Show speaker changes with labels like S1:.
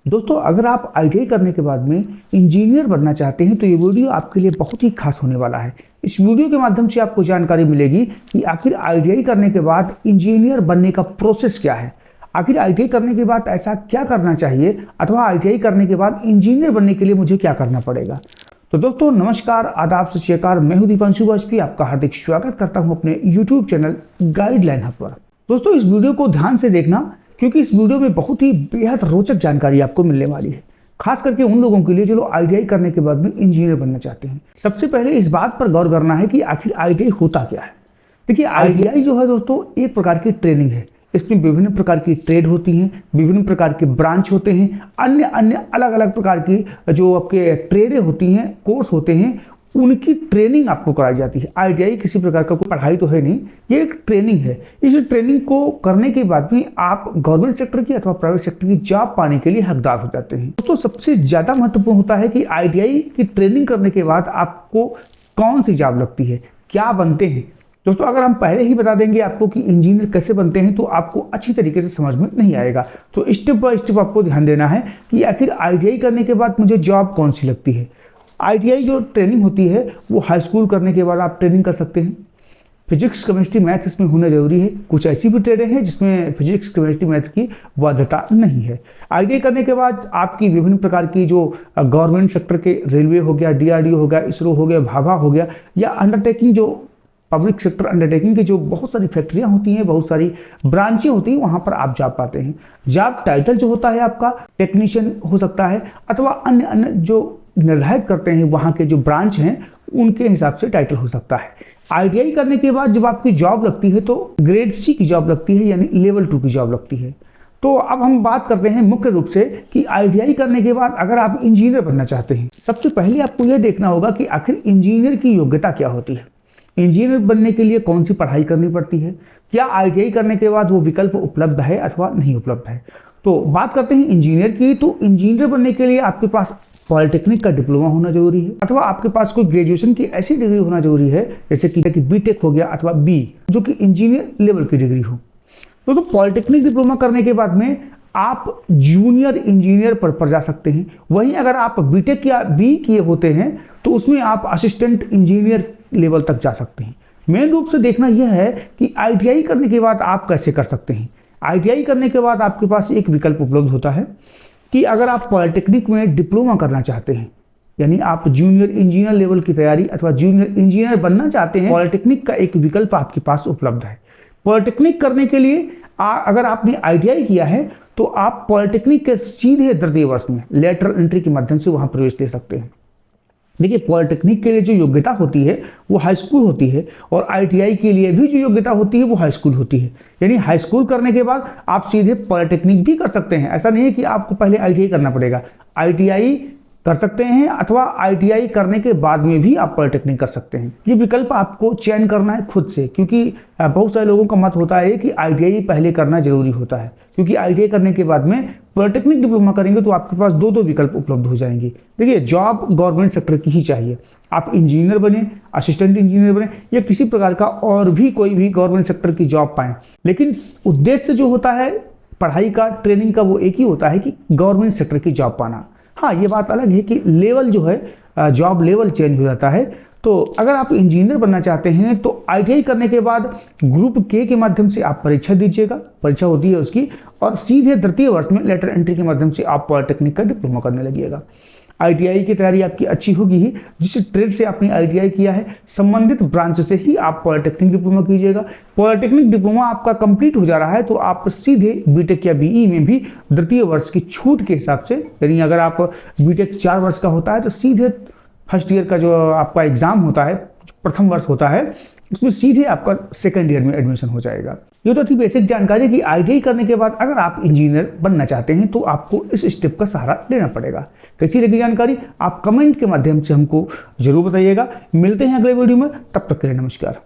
S1: दोस्तों, अगर आप आईटीआई करने के बाद में इंजीनियर बनना चाहते हैं तो ये वीडियो आपके लिए बहुत ही खास होने वाला है। इस वीडियो के माध्यम से आपको जानकारी मिलेगी कि आखिर आईटीआई करने के बाद इंजीनियर बनने का प्रोसेस क्या है। आखिर आईटीआई करने के बाद ऐसा क्या करना चाहिए अथवा आईटीआई करने के बाद इंजीनियर बनने के लिए मुझे क्या करना पड़ेगा। तो दोस्तों नमस्कार, आदाब, सत श्री अकाल। मैं हूं दीपांशु वाजपेयी, आपका हार्दिक स्वागत करता हूं अपने यूट्यूब चैनल गाइडलाइन हब पर। दोस्तों, इस वीडियो को ध्यान से देखना क्योंकि इस वीडियो में बहुत ही बेहद रोचक जानकारी आपको मिलने वाली है, खास करके उन लोगों के लिए जो लोग आईटीआई करने के बाद में इंजीनियर बनना चाहते हैं। सबसे पहले इस बात पर गौर करना है कि आखिर आईटीआई होता क्या है। देखिए, आईटीआई जो है दोस्तों एक प्रकार की ट्रेनिंग है। इसमें विभिन्न प्रकार की ट्रेड होती हैं, विभिन्न प्रकार के ब्रांच होते हैं, अन्य अन्य अलग अलग प्रकार की जो आपके ट्रेडें होती हैं, कोर्स होते हैं, उनकी ट्रेनिंग आपको कराई जाती है। आईटीआई किसी प्रकार का कोई पढ़ाई तो है नहीं, ये एक ट्रेनिंग है। इस ट्रेनिंग को करने के बाद भी आप गवर्नमेंट सेक्टर की अथवा प्राइवेट सेक्टर की जॉब पाने के लिए हकदार हो जाते हैं। तो सबसे ज्यादा महत्वपूर्ण होता है कि आईटीआई की ट्रेनिंग करने के बाद आपको कौन सी जॉब लगती है, क्या बनते हैं। दोस्तों, अगर हम पहले ही बता देंगे आपको कि इंजीनियर कैसे बनते हैं तो आपको अच्छी तरीके से समझ में नहीं आएगा। तो स्टेप बाय स्टेप आपको ध्यान देना है कि आखिर आईटीआई करने के बाद मुझे जॉब कौन सी लगती है। आईटीआई जो ट्रेनिंग होती है वो हाई स्कूल करने के बाद आप ट्रेनिंग कर सकते हैं। फिजिक्स, केमिस्ट्री, मैथ इसमें होना जरूरी है। कुछ ऐसी भी ट्रेडें हैं जिसमें फिजिक्स, केमिस्ट्री, मैथ की बाध्यता नहीं है। आईटीआई करने के बाद आपकी विभिन्न प्रकार की जो गवर्नमेंट सेक्टर के रेलवे हो गया, डीआरडीओ हो गया, इसरो हो गया, भाभा हो गया, या अंडरटेकिंग जो पब्लिक सेक्टर अंडरटेकिंग की जो बहुत सारी फैक्ट्रियां होती हैं, बहुत सारी ब्रांचें होती हैं, वहां पर आप जॉब पाते हैं। जॉब टाइटल जो होता है आपका टेक्नीशियन हो सकता है अथवा अन्य अन्य जो निर्धारित करते हैं वहां के जो ब्रांच हैं उनके हिसाब से टाइटल हो सकता है। आईटीआई करने के बाद जब आपकी जॉब लगती है तो ग्रेड सी की जॉब लगती है, यानी लेवल 2 की जॉब लगती है। तो अब हम बात करते हैं मुख्य रूप से कि आईटीआई करने के बाद अगर आप इंजीनियर बनना चाहते हैं, सबसे पहले आपको यह देखना होगा कि आखिर इंजीनियर की योग्यता क्या होती है। इंजीनियर बनने के लिए कौन सी पढ़ाई करनी पड़ती है, क्या आईटीआई करने के बाद वो विकल्प उपलब्ध है अथवा नहीं उपलब्ध है। तो बात करते हैं इंजीनियर की। तो इंजीनियर बनने के लिए आपके पास पॉलिटेक्निक का डिप्लोमा होना जरूरी है अथवा आपके पास कोई ग्रेजुएशन की ऐसी डिग्री होना जरूरी है जैसे कि बीटेक हो गया अथवा बी, जो कि इंजीनियर लेवल की डिग्री हो। तो पॉलिटेक्निक डिप्लोमा करने के बाद में आप जूनियर इंजीनियर पर जा सकते हैं। वहीं अगर आप बीटेक या बी किए होते हैं तो उसमें आप असिस्टेंट इंजीनियर लेवल तक जा सकते हैं। मेन रूप से देखना यह है कि आईटीआई करने के बाद आप कैसे कर सकते हैं। आईटीआई करने के बाद आपके पास एक विकल्प उपलब्ध होता है कि अगर आप पॉलिटेक्निक में डिप्लोमा करना चाहते हैं, यानी आप जूनियर इंजीनियर लेवल की तैयारी अथवा जूनियर इंजीनियर बनना चाहते हैं, पॉलिटेक्निक का एक विकल्प आपके पास उपलब्ध है। पॉलिटेक्निक करने के लिए अगर आपने आईटीआई किया है तो आप पॉलिटेक्निक के सीधे तृतीय वर्ष में लेटरल एंट्री के माध्यम से वहां प्रवेश ले सकते हैं। देखिए, पॉलिटेक्निक के लिए जो योग्यता होती है वो हाई स्कूल होती है और आईटीआई के लिए भी जो योग्यता होती है वो हाई स्कूल होती है। यानी हाई स्कूल करने के बाद आप सीधे पॉलिटेक्निक भी कर सकते हैं। ऐसा नहीं है कि आपको पहले आईटीआई करना पड़ेगा। आईटीआई कर सकते हैं अथवा आईटीआई करने के बाद में भी आप पॉलिटेक्निक कर सकते हैं। ये विकल्प आपको चयन करना है खुद से, क्योंकि बहुत सारे लोगों का मत होता है कि आईटीआई पहले करना जरूरी होता है, क्योंकि आईटीआई करने के बाद में पॉलिटेक्निक डिप्लोमा करेंगे तो आपके पास दो विकल्प उपलब्ध हो जाएंगे। देखिए, जॉब गवर्नमेंट सेक्टर की ही चाहिए। आप इंजीनियर बने, असिस्टेंट इंजीनियर बने या किसी प्रकार का और भी कोई भी गवर्नमेंट सेक्टर की जॉब पाएं, लेकिन उद्देश्य जो होता है पढ़ाई का, ट्रेनिंग का, वो एक ही होता है कि गवर्नमेंट सेक्टर की जॉब पाना। हाँ, ये बात अलग है कि लेवल जो है जॉब लेवल चेंज हो जाता है। तो अगर आप इंजीनियर बनना चाहते हैं तो आईटीआई करने के बाद ग्रुप के माध्यम से आप परीक्षा दीजिएगा, परीक्षा होती है उसकी, और सीधे तृतीय वर्ष में लेटर एंट्री के माध्यम से आप पॉलिटेक्निक का डिप्लोमा करने लगिएगा। आईटीआई की तैयारी आपकी अच्छी होगी ही। जिस ट्रेड से आपने आईटीआई किया है, संबंधित ब्रांच से ही आप पॉलिटेक्निक डिप्लोमा कीजिएगा। पॉलिटेक्निक डिप्लोमा आपका कंप्लीट हो जा रहा है तो आप सीधे बीटेक या बीई में भी द्वितीय वर्ष की छूट के हिसाब से, यानी अगर आप बीटेक 4 वर्ष का होता है तो सीधे फर्स्ट ईयर का जो आपका एग्जाम होता है, प्रथम वर्ष होता है, उसमें सीधे आपका सेकंड ईयर में एडमिशन हो जाएगा। ये तो थी बेसिक जानकारी कि आईटीआई करने के बाद अगर आप इंजीनियर बनना चाहते हैं तो आपको इस स्टेप का सहारा लेना पड़ेगा। कैसी लगी जानकारी आप कमेंट के माध्यम से हमको जरूर बताइएगा। मिलते हैं अगले वीडियो में, तब तक के लिए नमस्कार।